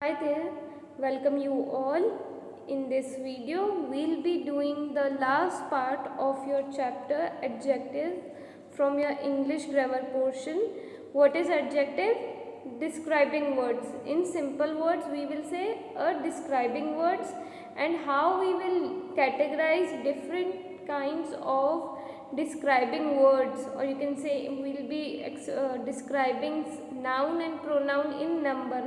Hi there, welcome you all. In this video, we'll be doing the last part of your chapter adjective from your English grammar portion. What is adjective? Describing words. In simple words, we will say a describing words and how we will categorize different kinds of describing words, or you can say we'll be describing noun and pronoun in number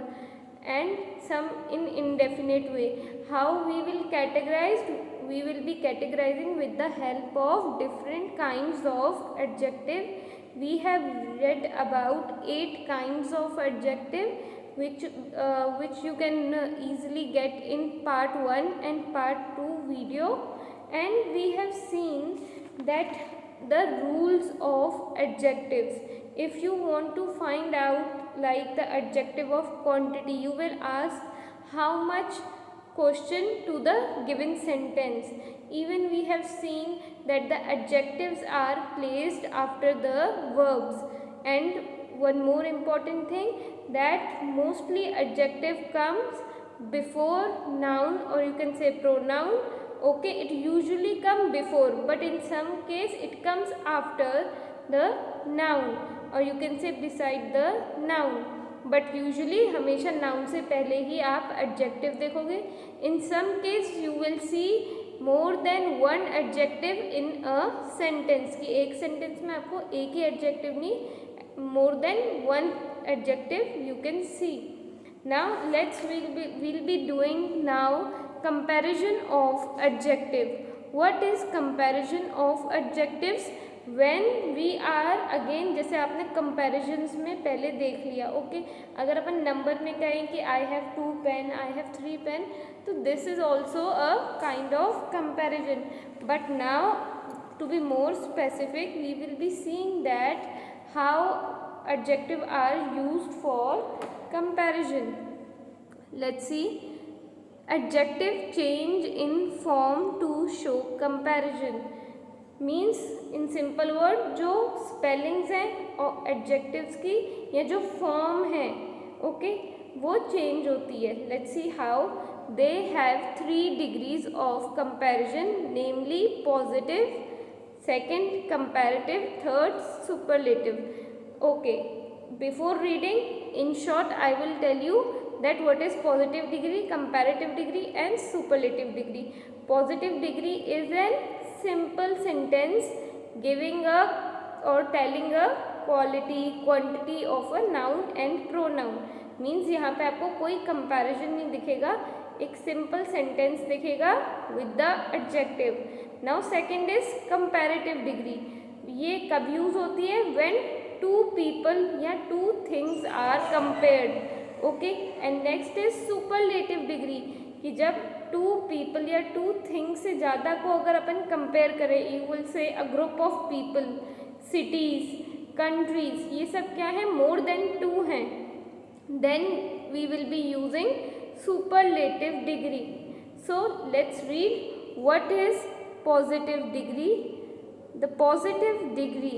and some in indefinite way. How we will categorize? We will be categorizing with the help of different kinds of adjective. We have read about 8 kinds of adjective which you can easily get in part 1 and part 2 video, and we have seen that the rules of adjectives. If you want to find out like the adjective of quantity, you will ask how much question to the given sentence. Even we have seen that the adjectives are placed after the verbs, and one more important thing, that mostly adjective comes before noun, or you can say pronoun. Okay, it usually come before, but in some case it comes after the noun, or you can say beside the noun, but usually हमेशा noun से पहले ही आप adjective देखोगे. In some case you will see more than one adjective in a sentence, कि एक sentence में आपको एक ही adjective नहीं, more than one adjective you can see. Now we'll be doing now comparison of adjective. What is comparison of adjectives? When we are again, जैसे आपने comparisons में पहले देख लिया. ओके, अगर अपन नंबर में कहें कि I have 2 pen, I have 3 pen, तो this is also a kind of comparison. But now to be more specific, we will be seeing that how adjective are used for comparison. Let's see. Adjective change in form to show comparison. Means in simple word जो spellings हैं और adjectives की या जो form है, okay, वो change होती है. Let's see how. They have 3 degrees of comparison, namely positive, second comparative, third superlative. Okay, before reading, in short I will tell you that what is positive degree, comparative degree and superlative degree. Positive degree is an simple sentence giving a or telling a quality, quantity of a noun and pronoun. Means यहाँ पे आपको कोई comparison नहीं दिखेगा, एक simple sentence दिखेगा with the adjective. Now second is comparative degree. ये कब यूज होती है? when two people या two things are compared. Okay, and next is superlative degree, कि जब टू पीपल या टू थिंग्स से ज़्यादा को अगर अपन कंपेयर करें, you will say a group of people, cities, countries, ये सब क्या है? मोर देन 2 हैं. Then we will be using superlative degree. So let's read what is positive degree. The positive degree,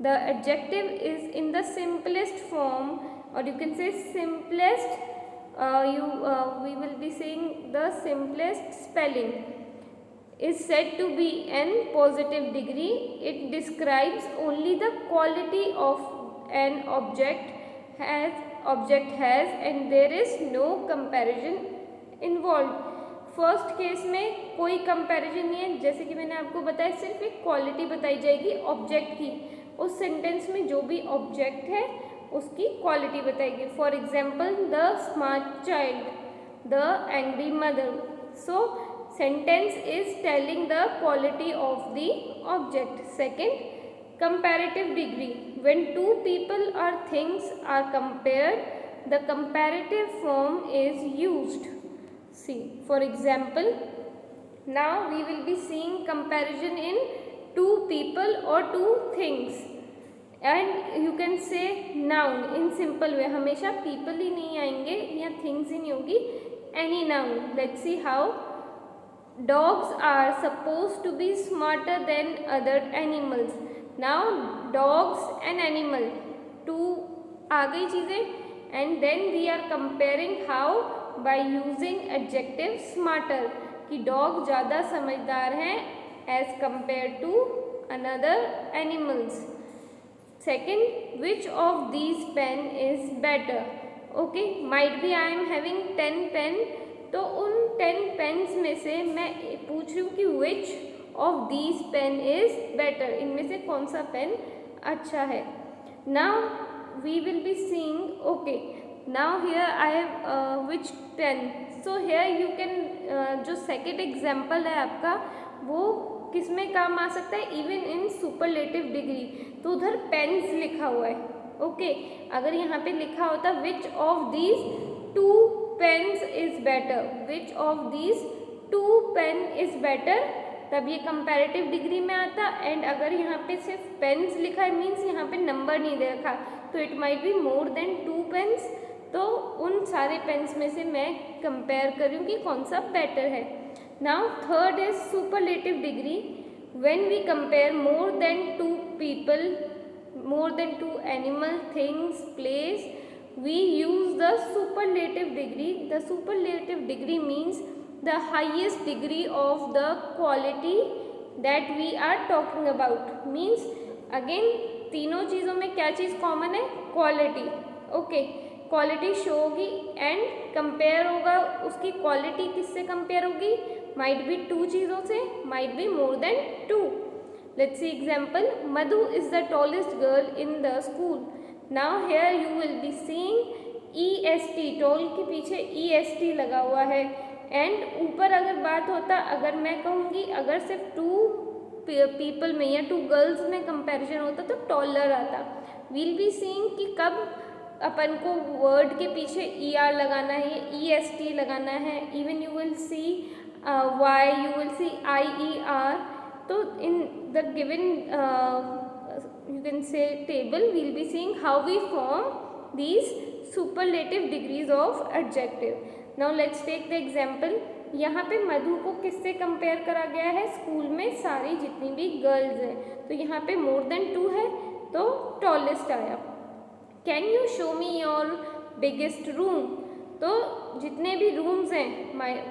the adjective is in the simplest form, or you can say simplest, we will be saying the simplest spelling, is said to be an positive degree. It describes only the quality of an object has and there is no comparison involved. First case में कोई comparison नहीं है, जैसे कि मैंने आपको बताया, सिर्फ एक क्वालिटी बताई जाएगी ऑब्जेक्ट की. उस सेंटेंस में जो भी ऑब्जेक्ट है उसकी क्वालिटी बताएगी. For example, the smart child, the angry mother. So sentence is telling the quality of the object. Second, comparative degree. When 2 people or things are compared, the comparative form is used. See, for example, now we will be seeing comparison in 2 people or 2 things, and you can say noun in simple way. हमेशा people ही नहीं आएंगे या things ही नहीं होगी, any noun. Let's see how. Dogs are supposed to be smarter than other animals. Now dogs and animal, 2 आ गई चीज़ें, and then we are comparing how by using adjective smarter कि dog ज़्यादा समझदार है as compared to another animals. Second, which of these pen is better? Okay, might be I am having 10 pen, तो उन 10 pens में से मैं पूछ रही हूँ कि which of these pen is better, इनमें से कौन सा पेन अच्छा है. Now we will be seeing, okay, now here I have which pen, so here you can जो second example है आपका वो किस में काम आ सकता है, इवन इन सुपरलेटिव डिग्री. तो उधर पेन्स लिखा हुआ है. ओके, अगर यहाँ पे लिखा होता which of these two pens is better, which of these two pen is better, तब ये कंपैरेटिव डिग्री में आता. एंड अगर यहाँ पे सिर्फ पेन्स लिखा है मीन्स यहाँ पे नंबर नहीं दे रखा, तो it might be more than 2 pens. तो उन सारे पेन्स में से मैं कंपेयर करूँ कि कौन सा बेटर है. Now third is superlative degree. When we compare more than 2 people, more than 2 animal, things, place, we use the superlative degree. The superlative degree means the highest degree of the quality that we are talking about. Means again तीनों चीज़ों में क्या चीज़ common है, quality. Okay, quality show होगी and compare होगा, उसकी quality किससे compare होगी, माइट बी 2 चीज़ों से, might be more than 2. Let's see example. Madhu is the tallest girl in the school. Now here you will be seeing EST, tall के पीछे EST लगा हुआ है. एंड ऊपर अगर बात होता, अगर मैं कहूँगी अगर सिर्फ 2 पीपल में या 2 गर्ल्स में कंपैरिजन होता तो टॉलर आता. वील बी सीइंग कि कब अपन को वर्ड के पीछे ER लगाना है, EST लगाना है. Even you will see Y, you will see IER. तो in the given you can say table we'll be seeing how we form these superlative degrees of adjective. Now let's take the example. यहाँ पे मधु को किससे compare करा गया है, school में सारी जितनी भी गर्ल्स हैं. तो यहाँ पे मोर देन 2 है तो टॉलेस्ट आया. Can you show me your biggest room. तो जितने भी रूम्स हैं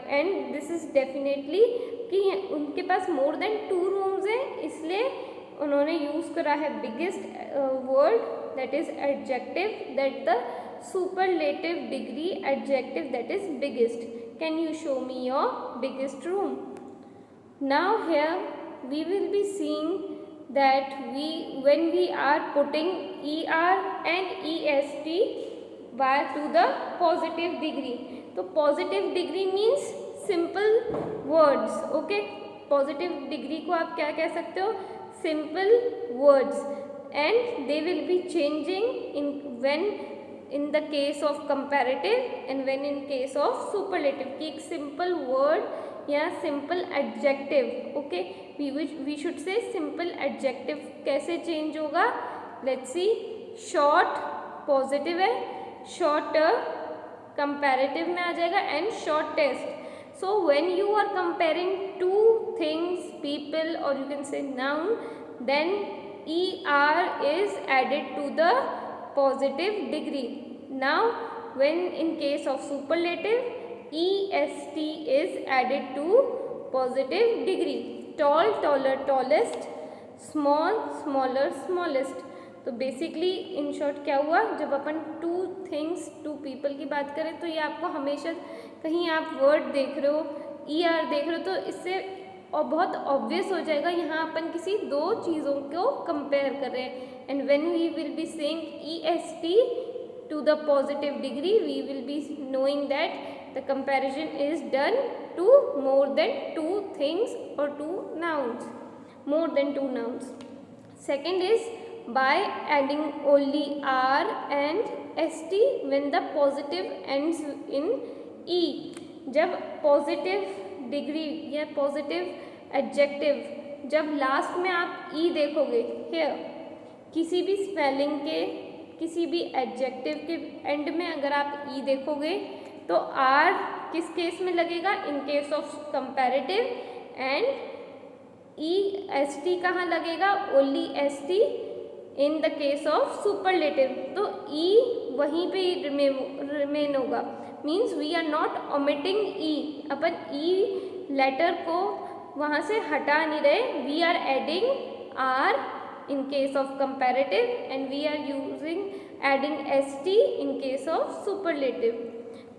एंड दिस इज डेफिनेटली कि उनके पास मोर देन 2 रूम्स हैं, इसलिए उन्होंने यूज़ करा है biggest word that is adjective, that the superlative degree adjective that is biggest. Can you show me your biggest room. Now here we will be seeing that when we are putting ER and EST by to the positive degree. तो positive degree means simple words. Okay, positive degree को आप क्या कह सकते हो, simple words, and they will be changing in when in the case of comparative and when in case of superlative. कि एक simple word या simple adjective. Okay, we should say simple adjective कैसे change होगा. Let's see. short positive है, shorter comparative में आ जाएगा and shortest. So when you are comparing 2 things, people or you can say noun, then ER is added to the positive degree. Now when in case of superlative, EST is added to positive degree. Tall, taller, tallest, small, smaller, smallest. तो basically in short क्या हुआ, जब अपन 2 things 2 people की बात करें तो ये आपको हमेशा कहीं आप वर्ड देख रहे हो, ER देख रहे हो, तो इससे और बहुत ऑब्वियस हो जाएगा यहाँ अपन किसी 2 चीज़ों को कंपेयर कर रहे हैं. And when we will be saying EST to the positive degree, we will be knowing that the comparison is done to more than 2 things और 2 nouns, more than 2 nouns. Second is by adding only R and ST when the positive ends in E. जब positive degree या positive adjective जब last में आप E देखोगे, here किसी भी spelling के किसी भी एडजेक्टिव के एंड में अगर आप E देखोगे तो R किस केस में लगेगा, in case of comparative, and EST कहाँ लगेगा, only ST in the case of superlative. तो E वहीं पे ही रिमेन होगा, means we are not omitting E, अपन ई लेटर को वहाँ से हटा नहीं रहे, we are adding R in case of comparative and we are using adding st in case of superlative.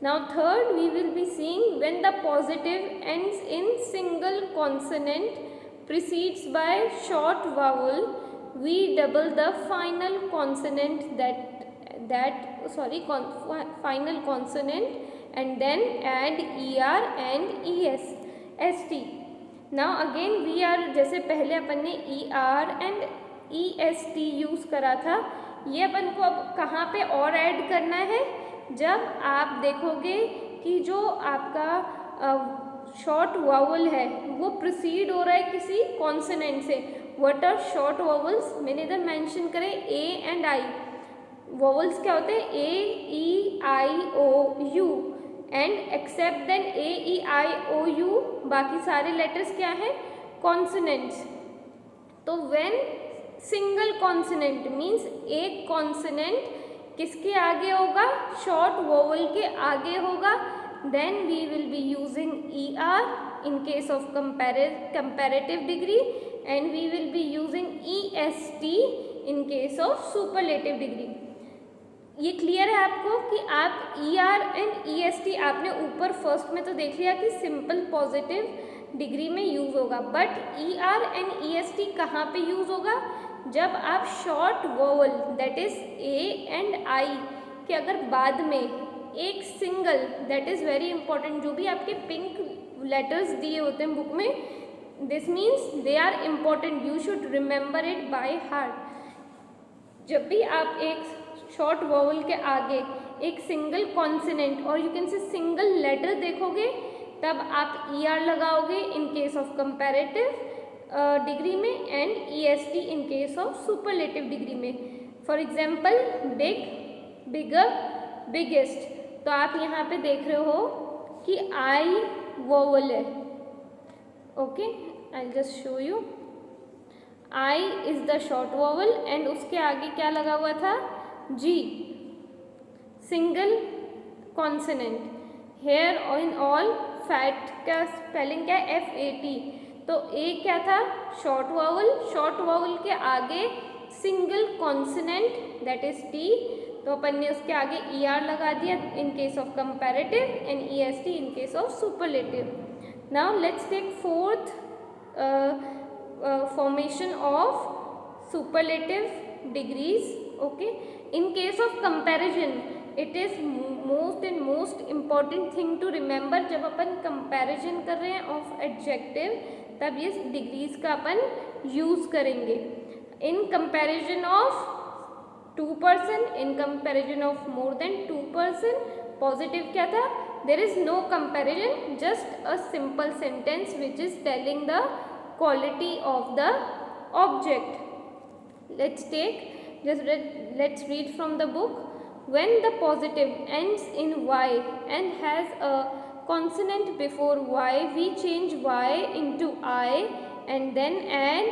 Now third, we will be seeing when the positive ends in single consonant precedes by short vowel, we double the final consonant final consonant and then add er and st. Now again we are, जैसे पहले अपन ने er and EST use करा था, ये अपन को अब कहाँ पे और ऐड करना है, जब आप देखोगे कि जो आपका शॉर्ट वावल है वो प्रोसीड हो रहा है किसी कॉन्सोनेंट से. व्हाट आर शॉर्ट वावल्स, मैंने इधर मेंशन करे ए एंड आई. वावल्स क्या होते हैं, A E I O U, and except then A E I O U बाकी सारे लेटर्स क्या हैं, कॉन्सोनेंट्स. तो व्हेन सिंगल कॉन्सोनेंट मीन्स एक कॉन्सोनेंट किसके आगे होगा, शॉर्ट वोवल के आगे होगा, then we will be using E R in case of comparative degree and we will be using E S T in case of superlative degree. ये clear है आपको कि आप E R and E S T आपने ऊपर first में तो देख लिया कि सिंपल पॉजिटिव डिग्री में यूज़ होगा, but E R and E S T कहाँ पे यूज़ होगा, जब आप short vowel that is A and I के अगर बाद में एक single, that is very important, जो भी आपके पिंक लेटर्स दिए होते हैं बुक में, this means they are important, you should remember it by heart. जब भी आप एक शॉर्ट वोवल के आगे एक single consonant or you can say single letter देखोगे, तब आप ई आर लगाओगे in case of comparative degree में and E S T in case of superlative degree में. For example big, bigger, biggest, तो आप यहाँ पे देख रहे हो कि आई वोवल है. Okay, I just show you, I is the short vowel and उसके आगे क्या लगा हुआ था, G, single consonant. Here in all fat का स्पेलिंग क्या है, FAT. तो ए क्या था, शॉर्ट वावल, शॉर्ट वावल के आगे single consonant that is T, तो अपन ने उसके आगे ई आर लगा दिया in case of comparative and E S T in case of superlative. Now let's take fourth formation of superlative degrees. Okay, in case of comparison it is most important thing to remember. जब अपन comparison कर रहे हैं of adjective, तब ये degrees का अपन use करेंगे. In comparison of 2 person, in comparison of more than 2 person, positive क्या था, there is no comparison, just a simple sentence which is telling the quality of the object. let's read from the book. When the positive ends in y and has a consonant before y, we change y into I and then add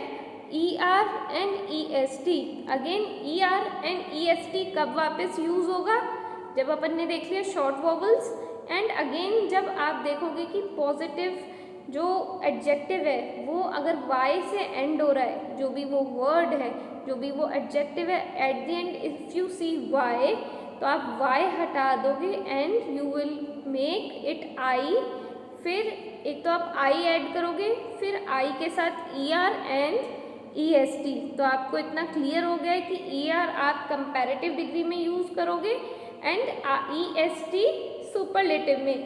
ER and EST. Again ER and EST कब वापस use होगा, जब अपन ने देख लिया short vowels, and again जब आप देखोगे कि पॉजिटिव जो एडजेक्टिव है वो अगर y से एंड हो रहा है, जो भी वो वर्ड है, जो भी वो एडजेक्टिव है, at the end if you see y, तो आप y हटा दोगे and you will make it I. फिर एक तो आप I ऐड करोगे, फिर I के साथ ER एंड EST. तो आपको इतना क्लियर हो गया है कि ER आप कंपैरेटिव डिग्री में यूज़ करोगे एंड EST सुपरलेटिव में.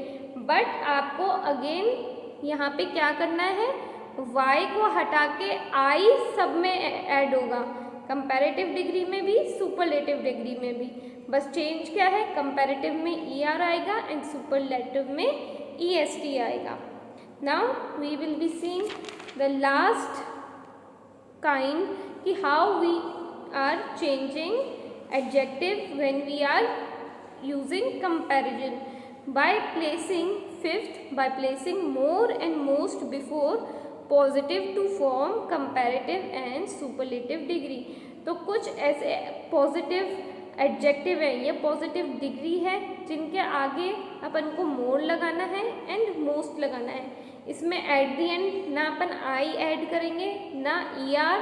बट आपको अगेन यहाँ पे क्या करना है, y को हटा के I सब में ऐड होगा, कंपैरेटिव डिग्री में भी, सुपरलेटिव डिग्री में भी. बस चेंज क्या है, कंपैरेटिव में ER आएगा एंड सुपरलेटिव में EST आएगा. Now we will be seeing the last kind कि how we are changing adjective when we are using comparison by placing more and most before positive to form comparative and superlative degree. तो कुछ ऐसे positive adjective है, ये positive degree है जिनके आगे अपन को मोर लगाना है एंड मोस्ट लगाना है। इसमें एट द एंड ना अपन आई ऐड करेंगे, ना ER,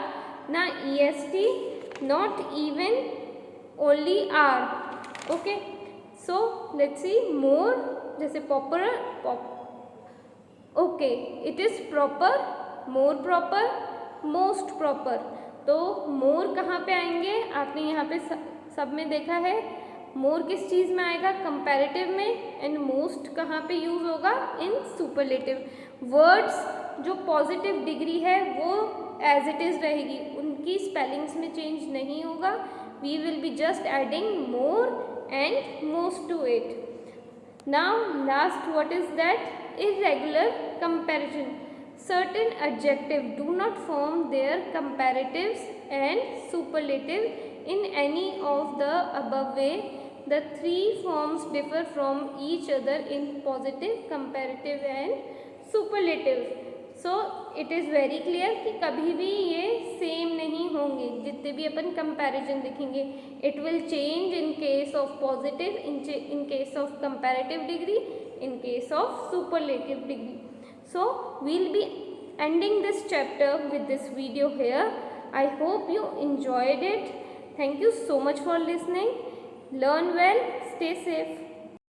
ना EST, not even only R। Okay, so let's see more, जैसे proper, okay it is proper, more proper, most proper. तो मोर कहाँ पे आएंगे, आपने यहाँ पे सब में देखा है, मोर किस चीज़ में आएगा, कंपैरेटिव में, एंड मोस्ट कहाँ पे यूज़ होगा, इन सुपरलेटिव। वर्ड्स जो पॉजिटिव डिग्री है वो एज इट इज़ रहेगी, उनकी स्पेलिंग्स में चेंज नहीं होगा। We will be just adding more and most to it. Now last, what is that, irregular comparison. Certain adjectives do not form their comparatives and superlative in any of the above way. The three forms differ from each other in positive, comparative and superlative. So it is very clear कि कभी भी ये same नहीं होंगे, जितने भी अपन comparison देखेंगे। It will change in case of positive, in case of comparative degree, in case of superlative degree. So we'll be ending this chapter with this video here. I hope you enjoyed it. Thank you so much for listening. Learn well, stay safe.